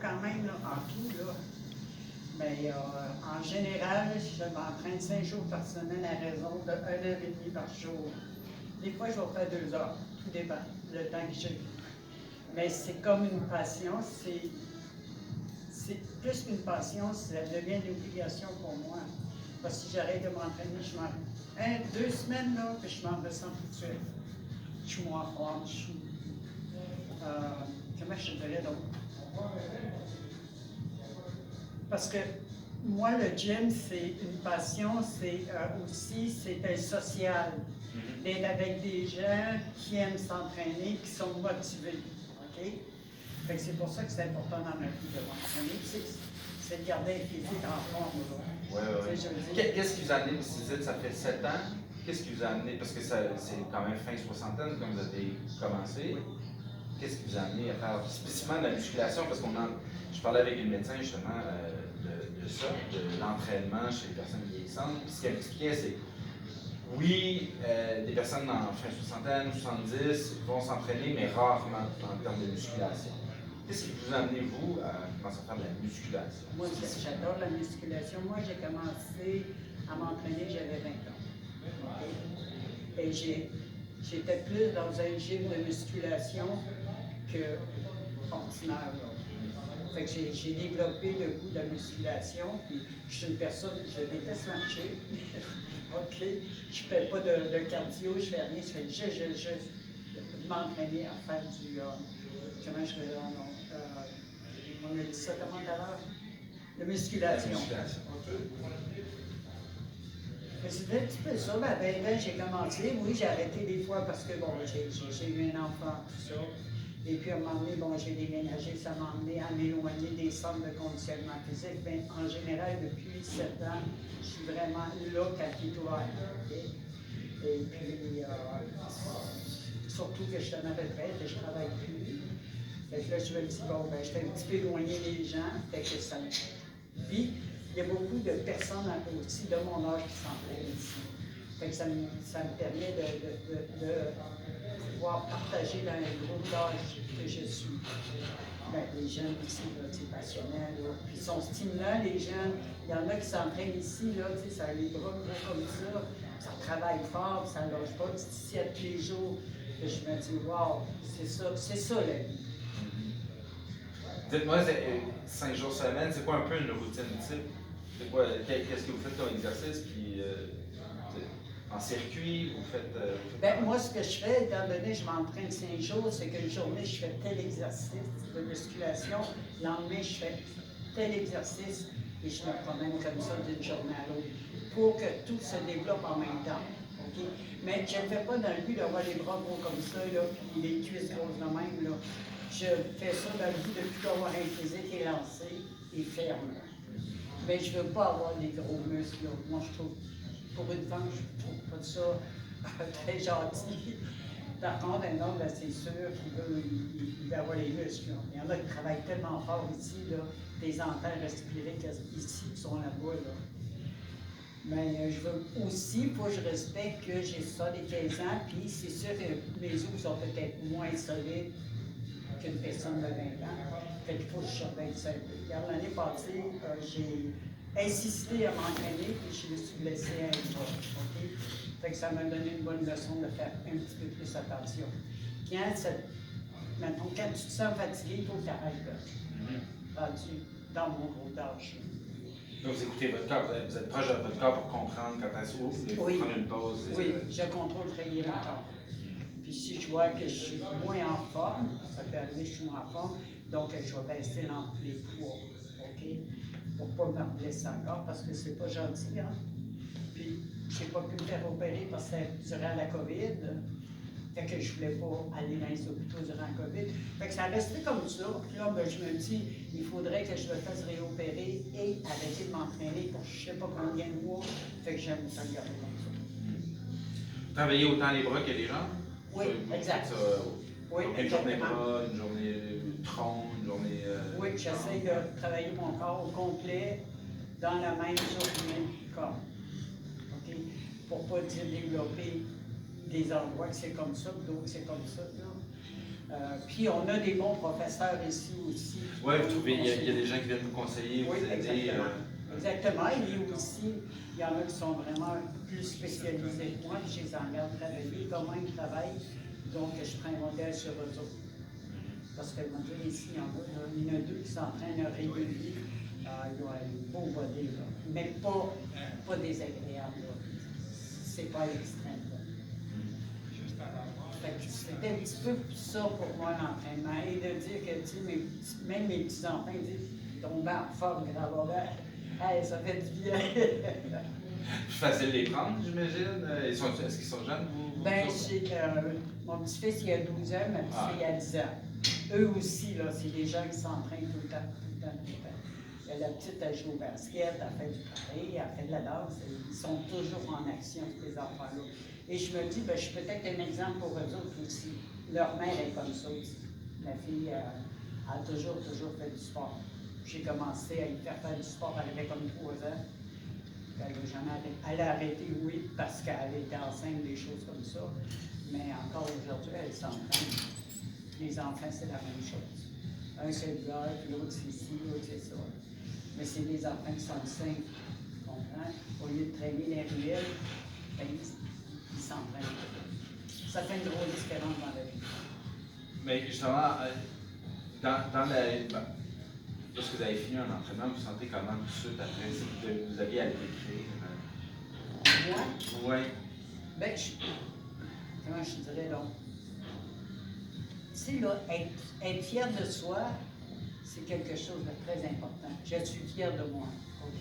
quand même, là, en tout, là. Mais en général, je m'entraîne 5 jours par semaine à raison de 1h30 par jour. Des fois, je vais faire 2 heures. Tout dépend, le temps que j'ai. Mais c'est comme une passion, c'est plus qu'une passion, ça devient une obligation pour moi. Parce que si j'arrête de m'entraîner, je m'en... 2 semaines, là, que je m'en ressens tout de suite. Je suis moins forme, je suis... comment je te dirais donc? Parce que moi, le gym, c'est une passion, c'est aussi, c'est un social. D'être avec des gens qui aiment s'entraîner, qui sont motivés. OK? Fait que c'est pour ça que c'est important dans ma vie de m'entraîner. C'est de garder un physique en forme. Oui. Qu'est-ce qui vous a amené, vous dites, ça fait 7 ans, qu'est-ce qui vous a amené, parce que c'est quand même fin soixantaine quand vous avez commencé, oui. Qu'est-ce qui vous a amené à faire spécifiquement de la musculation, parce je parlais avec une médecin justement de ça, de l'entraînement chez les personnes vieillissantes, puis ce qu'elle m'expliquait, c'est oui, des personnes en fin soixantaine, 70 vont s'entraîner, mais rarement en termes de musculation. Qu'est-ce qui vous a amené, vous, à commencer à faire de la musculation? Moi, j'adore la musculation. Moi, j'ai commencé à m'entraîner, j'avais 20 ans. Et j'étais plus dans un gym de musculation que ordinaire. Fait que j'ai développé le goût de la musculation. Puis je suis une personne, je déteste marcher. OK? Je ne fais pas de cardio, je fais rien. Je m'entraîner à faire du... comment je fais là? On a dit ça comment tout à l'heure? De musculation. C'était un petit peu ça. À 20 ans, j'ai commencé. Oui, j'ai arrêté des fois parce que, bon, j'ai eu un enfant, tout ça. Et puis, à un moment donné, bon, j'ai déménagé. Ça m'a amené à m'éloigner des centres de conditionnement physique. Mais en général, depuis 7 ans, je suis vraiment là quand il est ouvert. Okay? Et puis, surtout que je suis à ma retraite et je ne travaille plus. Fait que là, je me dis, bon, ben, j'étais un petit peu éloigné des gens. Fait que ça me... Puis, il y a beaucoup de personnes aussi de mon âge qui s'entraînent ici. Fait que ça me permet de pouvoir partager dans le groupe d'âge que je suis. Ben, les jeunes aussi, c'est passionnant. Là. Puis ils sont stimulants, les jeunes. Il y en a qui s'entraînent ici, là, ça a les bras gros comme ça travaille fort, ça ne lâche pas, ici à tous les jours. Et je me dis, wow, c'est ça la vie. Dites-moi, 5 jours semaine, c'est quoi un peu une routine type? C'est quoi, qu'est-ce que vous faites comme exercice? Puis, en circuit, vous faites... Moi, ce que je fais, étant donné que je m'entraîne 5 jours, c'est qu'une journée, je fais tel exercice de musculation, le lendemain, je fais tel exercice et je me promène comme ça d'une journée à l'autre pour que tout se développe en même temps. Okay? Mais je ne le fais pas dans le but d'avoir les bras gros comme ça, là, puis les cuisses grosses de même. Là. Je fais ça dans le but de plus avoir un physique élancé et ferme. Mais je ne veux pas avoir des gros muscles. Là. Moi, je trouve, pour une femme, je ne trouve pas ça très gentil. Par contre, un homme, c'est sûr qu'il veut avoir les muscles. Là. Il y en a qui travaillent tellement fort ici, là, des entends respirer ici qui sont là-bas. Là. Mais je veux aussi, faut que je respecte que j'ai ça des 15 ans, puis c'est sûr que mes os sont peut-être moins solides qu'une personne de 20 ans. Fait qu'il faut que je surveille ça un peu. L'année passée, j'ai insisté à m'entraîner, puis je me suis blessé à un bras. Okay? Fait que ça m'a donné une bonne leçon de faire un petit peu plus attention. Quand tu te sens fatigué, il faut que tu arrêtes. Rendu dans mon gros tâche. Donc, vous écoutez votre corps, vous êtes proche de votre corps pour comprendre quand est-ce que vous devez prendre une pause. Oui, je contrôle très bien mon corps. Puis si je vois que je suis moins en forme, ça peut arriver que je suis moins en forme, donc je vais baisser les poids, OK? Pour ne pas me blesser encore, parce que c'est pas gentil, hein? Puis, je n'ai pas pu me faire opérer parce que c'était durant la COVID. Fait que je ne voulais pas aller dans les hôpitaux durant la COVID. Fait que ça restait comme ça. Puis là, ben, je me dis, il faudrait que je me fasse réopérer et arrêter de m'entraîner pour je ne sais pas combien de mois. Fait que j'aime ça garder comme ça. Travailler autant les bras que les jambes? Oui, exact. Oui, une journée bras, une journée tronc, une journée... Oui, j'essaie de travailler mon corps au complet dans la même journée corps. OK? Pour ne pas développer des endroits que c'est comme ça, d'autres c'est comme ça. Là. Puis on a des bons professeurs ici aussi. Oui, vous trouvez, il y a des gens qui viennent vous conseiller, vous aider. Exactement. Et aussi, il y en a qui sont vraiment plus spécialisés que moi, puis je les regarde travailler, comment ils travaillent. Donc, je prends un modèle sur eux autres. Parce que, moi, ici, il y en a deux qui s'entraînent régulier. Ils ont un beau body, là. Mais pas désagréable, là. C'est pas à l'extrême, là. C'était un petit peu ça pour moi, l'entraînement. Et de dire que, tu sais, même mes petits-enfants disent, tomber en forme, grand-mère, hey, ça fait du bien. Plus facile de les prendre, j'imagine. Est-ce qu'ils sont jeunes, vous? Ben, mon petit-fils, il a 12 ans, ma petite-fille a 10 ans. Eux aussi, là, c'est des gens qui s'entraînent tout le temps, tout le temps, tout le temps. La petite, elle joue au basket, elle fait du pareil, elle fait de la danse. Ils sont toujours en action, ces enfants-là. Et je me dis, ben, je suis peut-être un exemple pour eux autres aussi. Leur mère est comme ça aussi. Ma fille a toujours fait du sport. J'ai commencé à y faire du sport, elle avait comme 3 ans. Elle n'a jamais arrêté. Elle a arrêté, oui, parce qu'elle était enceinte, des choses comme ça. Mais encore aujourd'hui, elle s'entraîne. Les enfants, c'est la même chose. Un, c'est le gars, puis l'autre, c'est ci, l'autre, c'est ça. Mais c'est des enfants qui sont sains, tu comprends? Au lieu de traîner les ruelles, ben, ils s'entraînent. Ça fait une grosse différence dans la vie. Mais justement, lorsque vous avez fini un entraînement, vous vous sentez comment tout de suite après? Si vous aviez à l'écrire? Moi? Oui. Ben, comment je dirais, là? Tu sais, là, être fier de soi, c'est quelque chose de très important. Je suis fière de moi, OK?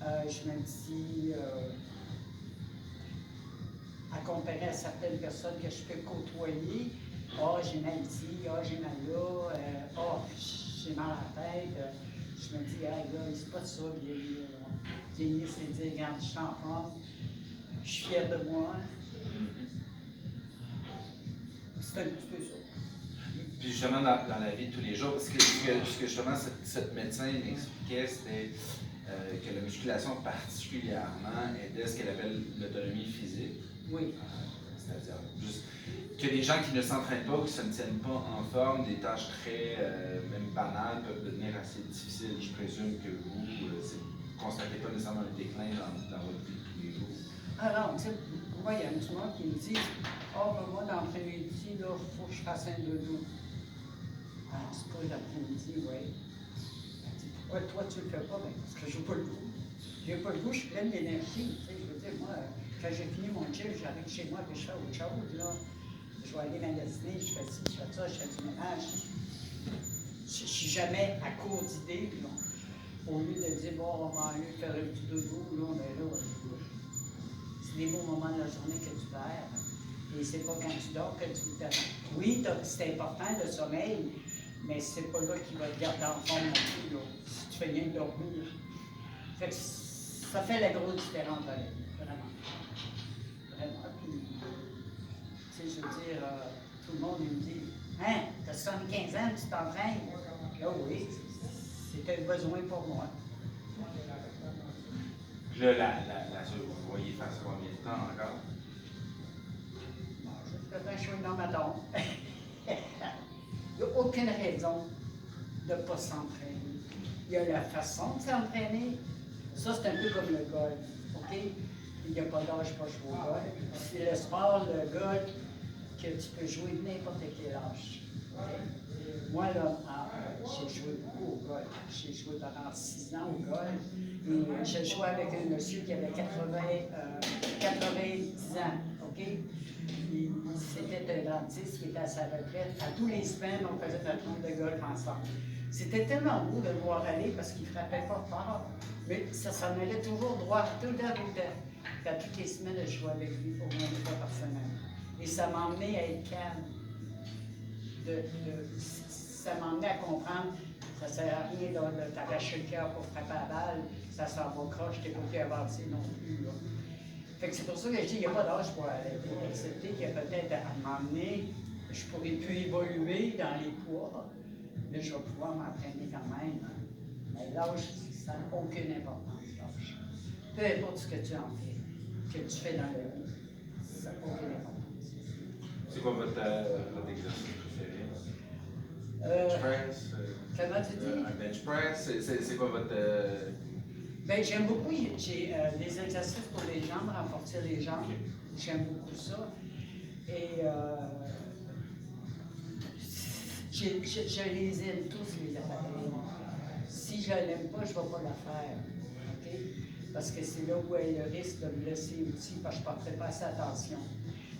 Je me dis, à comparer à certaines personnes que je peux côtoyer, j'ai mal ici, j'ai mal là, j'ai mal à la tête. Je me dis, là, c'est pas ça, vieillir. Vieillir, c'est dire, regarde, je suis en forme, je suis fière de moi. C'est un petit peu ça. Puis justement, dans la vie de tous les jours, parce que ce que justement cette médecin m'expliquait, c'était que la musculation particulièrement aidait ce qu'elle appelle l'autonomie physique. Oui. C'est-à-dire juste que les gens qui ne s'entraînent pas ou qui ne se tiennent pas en forme, des tâches très même banales peuvent devenir assez difficiles. Je présume que vous ne constatez pas nécessairement le déclin dans votre vie de tous les jours. Ah non, tu sais, moi, il y a un petit monde qui me dit, moi, dans l'après-midi, il faut que je fasse un dodo. Ah, c'est pas l'après-midi, oui. Pourquoi toi, tu le fais pas? Ben, parce que j'ai pas le goût. J'ai pas le goût, je suis pleine d'énergie. Tu sais, je veux dire, moi, quand j'ai fini mon gym, j'arrive chez moi et je fais autre chose, là. Je vais aller magasiner, je fais ci, je fais ça, je fais du ménage. Je suis jamais à court d'idées, là. Au lieu de dire, bon, on va aller faire un petit dodo, là, ben là, c'est des beaux moments de la journée que tu perds. Et c'est pas quand tu dors que tu te... Oui, c'est important le sommeil, mais c'est pas là qui va te garder en forme non plus, là, si tu fais rien de dormir. Fait que ça fait la grosse différence dans la vie, vraiment. Vraiment. Puis, tu sais, je veux dire, tout le monde me dit, hein, t'as 75 ans, tu t'entraînes? Là, oui, c'était un besoin pour moi. Là, vous voyez faire ça combien de temps encore? Jusqu'à temps que je suis dans ma tombe. Il n'y a aucune raison de ne pas s'entraîner. Il y a la façon de s'entraîner. Ça, c'est un peu comme le golf. OK? Il n'y a pas d'âge pour jouer au golf. C'est le sport, le golf, que tu peux jouer n'importe quel âge. Okay? Moi, là, j'ai joué beaucoup au golf. J'ai joué pendant 6 ans au golf. Et j'ai joué avec un monsieur qui avait 90 ans. OK? C'était un dentiste qui était à sa retraite. À tous les semaines, on faisait notre tour de golf ensemble. C'était tellement beau de le voir aller parce qu'il ne frappait pas fort. Mais ça s'en allait toujours droit, tout le temps, tout le temps. Puis à toutes les semaines, je jouais avec lui au moins 2 fois par semaine. Et ça m'a emmené à être calme. Ça m'a emmené à comprendre que ça ne sert à rien de t'arracher le cœur pour frapper la balle. Ça s'en va croche, tu n'es pas plus avancé non plus. Là. Fait que c'est pour ça que je dis qu'il n'y a pas d'âge pour arrêter, accepter qu'il y a peut-être à m'emmener, je pourrais plus évoluer dans les poids, mais je vais pouvoir m'entraîner quand même. Mais l'âge, ça n'a aucune importance, l'âge. Peu importe ce que tu en fais, que tu fais dans la vie, ça n'a aucune importance. C'est quoi votre exercice préféré? bench press? Comment tu dis? Un bench press? C'est quoi votre... Ben, j'aime beaucoup, j'ai des exercices pour les jambes, renforcer les jambes. Okay. J'aime beaucoup ça. Et je les aime tous, les appareils. Si je ne l'aime pas, je ne vais pas la faire. OK? Parce que c'est là où il y a le risque de me blesser aussi, parce que je ne porterai pas assez attention.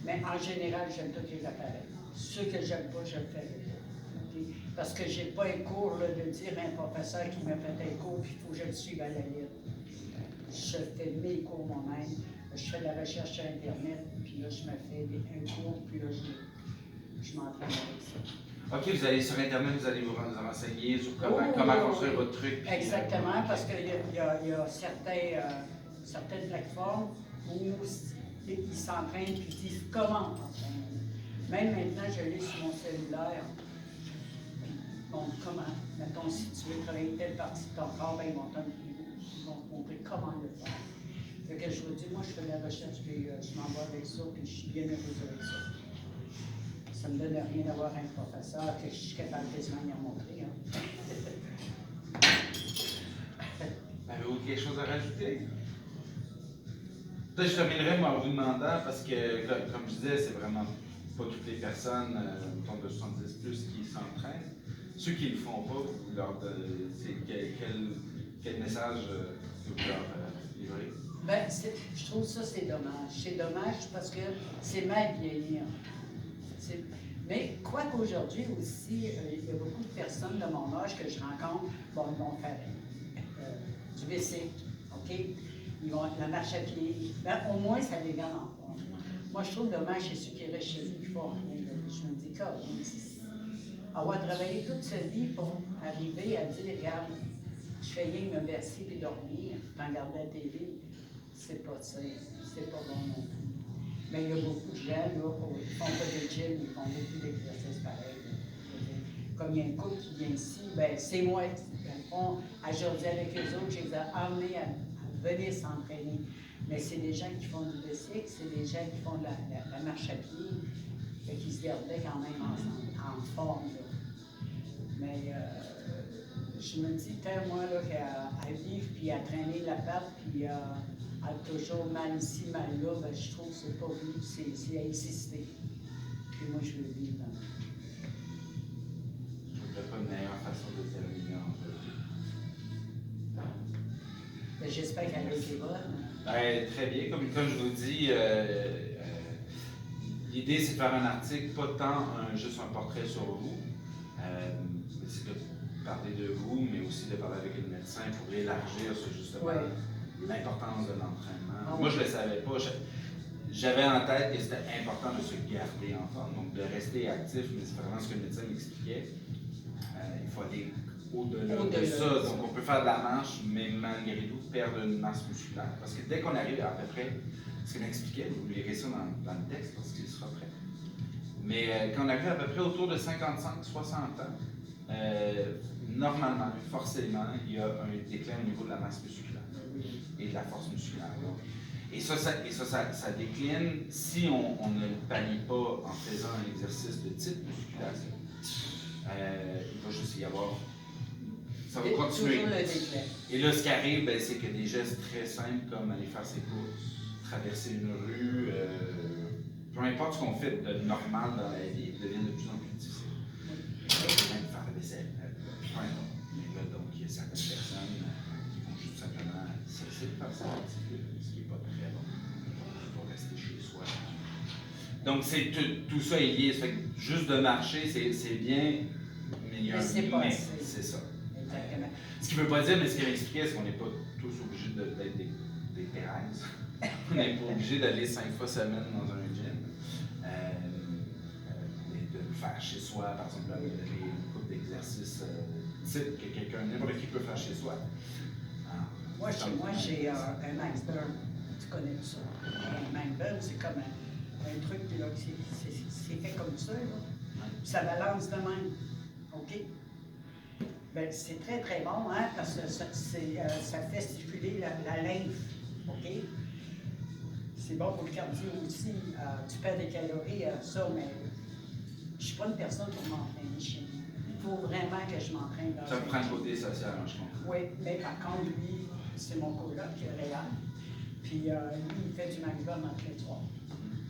Mais en général, j'aime tous les appareils. Ceux que j'aime pas, je ne le ferai pas. Okay? Parce que je n'ai pas un cours là, de dire à un professeur qui m'a fait un cours, puis il faut que je le suive à la lettre. Je fais mes cours moi-même. Je fais de la recherche sur Internet, puis là, je me fais un cours, puis là, je m'entraîne avec ça. OK, vous allez sur Internet, vous allez vous renseigner sur comment construire votre truc. Puis, exactement, parce qu'il y a certaines plateformes où ils s'entraînent puis ils disent comment t'entraîner. Même maintenant, je l'ai sur mon cellulaire. Puis, bon, comment? Mettons, si tu veux travailler telle partie de ton corps, ben, ils vont te montrer comment le faire. Fait que je vous dis, moi, je fais de la recherche, puis je m'en vais avec ça, puis je suis bien heureuse avec ça. Ça ne me donne rien d'avoir un professeur que je suis capable quasiment d'y en montrer. Hein. Avez-vous quelque chose à rajouter? Peut-être que je terminerai moi, en vous demandant, parce que, comme je disais, c'est vraiment pas toutes les personnes, autour de 70 plus, qui s'entraînent. Ceux qui ne le font pas, vous leur donnez, quel message que vous leur livrez? Ben, je trouve ça, c'est dommage. C'est dommage parce que c'est mal vieillir. Mais quoi qu'aujourd'hui aussi, il y a beaucoup de personnes de mon âge que je rencontre, bon, ils vont faire du WC, OK? Ils vont la marche à pied. Ben, au moins, ça les garde en forme. Moi, je trouve dommage chez ceux qui restent chez eux qui font rien. Je me dis, avoir travaillé toute sa vie pour arriver à dire, regarde, je fais rien me verser puis dormir, puis regarder la télé, c'est pas ça, c'est pas bon non plus. Mais il y a beaucoup de gens là, qui font pas de gym, ils font beaucoup d'exercices pareils. Comme il y a un couple qui vient ici, ben c'est moi, à Jordi avec eux autres, je les ai emmenés à venir s'entraîner. Mais c'est des gens qui font du bicycle, c'est des gens qui font de la marche à pied, qui se gardaient quand même en forme. Là. Mais je me dis, tant moi, là, qu'à vivre, puis à traîner la patte, puis à toujours mal ici, mal là, ben, je trouve que c'est pas vivre, c'est à exister. Puis moi, je veux vivre. Je ne trouve pas une meilleure façon de terminer en fait. Ben, j'espère qu'elle a été bonne. Ben, très bien. Comme je vous dis, l'idée c'est de faire un article, pas tant juste un portrait sur vous. C'est de parler de vous, mais aussi de parler avec le médecin pour élargir sur justement l'importance de l'entraînement. Moi, je ne le savais pas. J'avais en tête que c'était important de se garder en forme, donc de rester actif, mais c'est vraiment ce que le médecin m'expliquait. Il faut aller au-delà de ça. Donc, on peut faire de la marche, mais malgré tout, perdre une masse musculaire. Parce que dès qu'on arrive à peu près, ce qu'il m'expliquait, vous lirez ça dans le texte parce qu'il sera prêt. Mais quand on arrive à peu près autour de 55-60 ans, normalement, forcément, il y a un déclin au niveau de la masse musculaire et de la force musculaire. Donc, et ça décline si on ne le pallie pas en faisant un exercice de type musculation. Il va juste y avoir. Ça va continuer. Et là, ce qui arrive, ben, c'est que des gestes très simples comme aller faire ses courses, traverser une rue, peu importe ce qu'on fait de normal dans la vie, devient de plus en plus difficile. Même faire la vaisselle, peu importe. Donc, il y a certaines personnes qui vont juste simplement cesser de faire ça, ce qui n'est pas très bon. Pour rester chez soi. Donc, tout ça est lié. Ça fait que juste de marcher, c'est bien, mais il y a un mais. C'est ça. Exactement. Ce qui ne veut pas dire, mais ce qu'il m'expliquait, c'est qu'on n'est pas tous obligés d'être des Thérèse. On n'est pas obligé d'aller 5 fois semaine dans un gym. Et de le faire chez soi, par exemple, avec une couple d'exercices type que n'importe qui peut faire chez soi. Moi, chez moi, j'ai un Max Burn. Tu connais ça. Un Max Burn, c'est comme un truc là, c'est fait comme ça. Là. Ça balance de même. OK? Ben, c'est très, très bon, hein, parce que ça fait stimuler la lymphe. OK? C'est bon pour le cardio aussi. Tu perds des calories, ça, mais je ne suis pas une personne pour m'entraîner chez moi. faut vraiment que je m'entraîne dans Ça me prend le côté social, hein, je comprends. Oui, mais par contre, lui, c'est mon coloc qui est réel. Puis lui, il fait du manivelle dans le soir.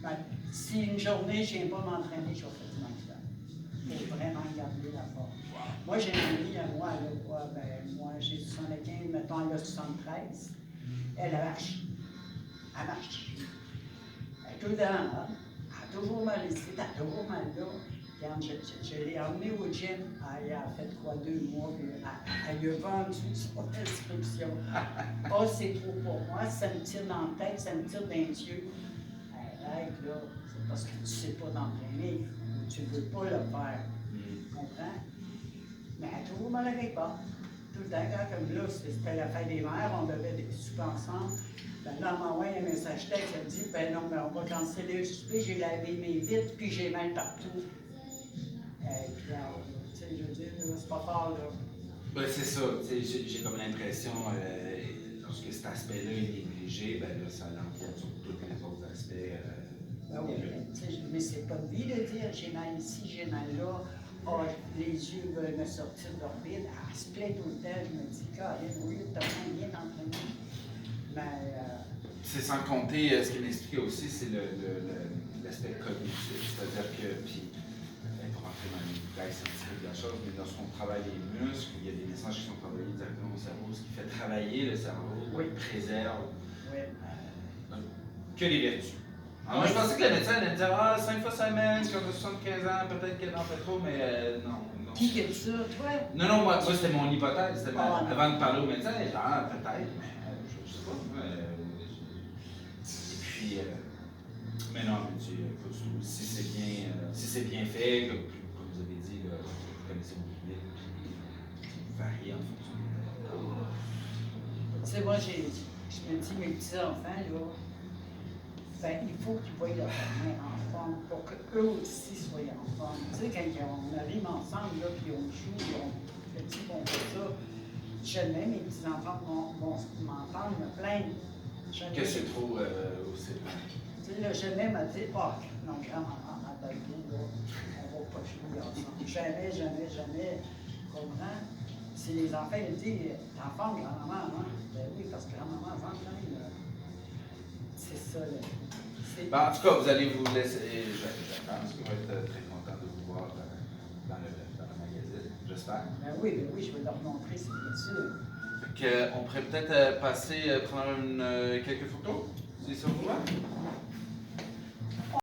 Ben, si une journée, je ne viens pas m'entraîner, je vais faire du manivelle. Il faut vraiment garder la forme. Moi, j'ai une amie à moi, moi j'ai 75, mettons, elle a 73. Elle marche. Elle marche. Elle est tout le temps là. Elle a toujours mal ici, elle a toujours mal là. Regarde, je l'ai emmenée au gym. Elle a fait quoi, 2 mois, puis elle lui a vendu son inscription. Oh, c'est trop pour moi, ça me tire dans la tête, ça me tire dans les yeux. Arrête, là, c'est parce que tu ne sais pas t'entraîner, ou tu ne veux pas le faire. Tu comprends? Mais elle a toujours mal à quelque part. Tout le temps, comme là, c'était la fête des mères, on devait des soupers ensemble. Ben là, elle m'a envoyé un message texte, elle me dit, ben non, mais on va canceller le souper, j'ai lavé mes vitres, puis j'ai mal partout. Puis, tu sais, je veux dire, c'est pas fort, là. Ben, c'est ça, j'ai comme l'impression, lorsque cet aspect-là est négligé, ben là, ça l'empiète sur tous les autres aspects. Ben oui, mais c'est pas de vie de dire j'ai mal ici, j'ai mal là, oh, les yeux veulent me sortir d'orbite. Elle se plaît tout le temps, je me dis, Caroline, oui, t'as bien entraîné. Mais. C'est sans compter, ce qu'il m'expliquait aussi, c'est l'aspect cognitif, c'est-à-dire que, puis, pour rentrer dans les détails scientifiques de la chose, mais lorsqu'on travaille les muscles, il y a des messages qui sont envoyés directement au cerveau, ce qui fait travailler le cerveau, préserve que les vertus. Alors, moi, je pensais que le médecin allait me dire 5 fois semaine, quand on a 75 ans, peut-être qu'elle en fait trop, mais non. Qui a dit ça, toi? Non, moi c'était mon hypothèse. Avant de parler au médecin, j'ai dit peut-être, mais je sais pas. Et puis, mais non, je dis, écoute, si c'est bien fait, comme vous avez dit, là, vous connaissez mon public, puis vous variez en fonction Tu sais, moi, je me dis, mes petits-enfants, là, ben, il faut qu'ils voient leur mère en forme pour qu'eux aussi soient en forme. Tu sais, quand on arrive ensemble, là, puis on joue, puis on fait ça, jamais mes petits-enfants vont m'entendre me plaindre. que c'est trop aussi. Tu sais, là, jamais m'a dit, non, grand-maman, ma belle, là, on va pas jouer ensemble. Jamais, tu comprends? Si les enfants ils disent, t'es en forme, grand-maman, hein? Ben oui, parce que grand-maman s'entraîne, là. C'est ça, là. Ben, en tout cas, vous allez vous laisser. Je pense qu'on va être très content de vous voir dans le magazine, j'espère. Ben oui, je vais leur montrer, c'est bien sûr. On pourrait peut-être passer prendre quelques photos, si ça vous va.